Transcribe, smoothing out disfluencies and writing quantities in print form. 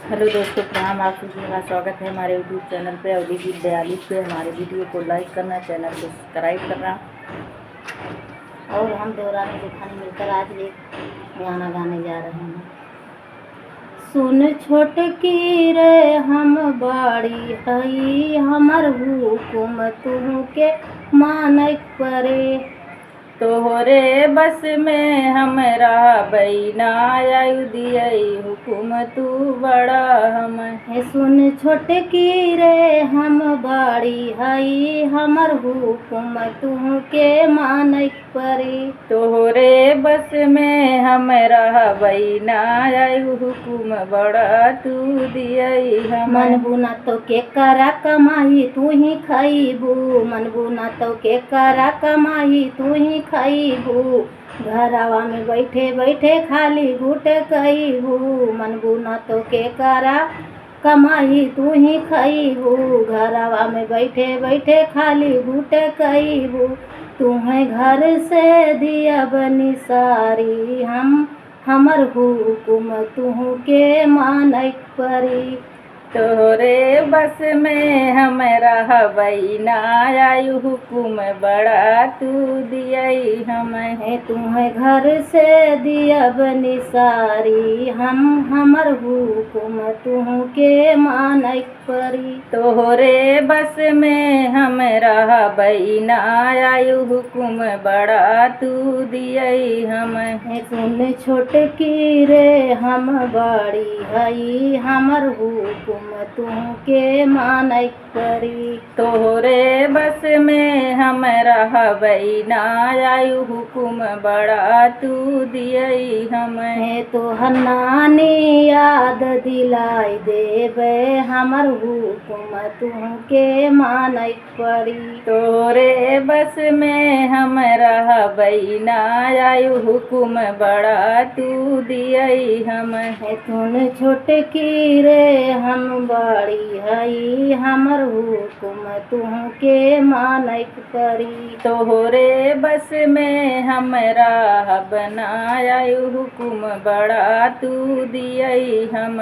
Hello दोस्तों, प्रणाम। आप सभी का स्वागत है हमारे यूट्यूब चैनल पे अवधि 42 पे। हमारे वीडियो को लाइक करना, चैनल को सब्सक्राइब करना। और हम देवरानी जेठानी मिलकर आज एक गाना गाने जा रहे हैं। सुन छोटकी रे हम बाड़ी हई, हमर हुकुम तुहके मानक परे। तोहरे बस में हमरा बैना दियई हुकुम तू बड़ा हम। सुन छोटकी रे हम बाड़ी हई, हमर हुकुम तुहके मानक परी। तोहरे बस में हमरा बैना हुकुम बड़ा तू दियई हम। मन बुना तो के करा कमाई तू ही खईबू, मन बुना तो के करा कमाई तू ही खईबू। घरवा में बैठे बैठे खाली घुट कईबू, मन बुना तो के करा कमाई तू ही खईबू। घरवा में बैठे बैठे खाली घुट कईबू। तुम्हें घर से दिया बनी सारी, हमर हुकुम तुहके मानक परी। तोहरे बस में हमरा बैना हुकुम बड़ा तू दियई हम। तुम्हें घर से दिया बनी सारी, हमर हुकुम तुहके मानक परी। तोहरे बस में हमरा बैना हुकुम बड़ा तू दियई हम। सुन छोटकी रे हम बाड़ी हई, हमर हुकुम तुहके मानक परी। तोहरे बस में हमरा बैना हुकुम बड़ा तू दियई हम। तोहर नानी याद दिलाई देबे, हमर हुकुम तुहके मानक परी। तोहरे बस में हमरा बैना हुकुम बड़ा तू दियई हम। सुन छोटकी रे हम बाड़ी हई, हमर हुकुम तुहके मानक परी। तोहरे बस में हमरा बनाया हुकुम बड़ा तू दियई हम।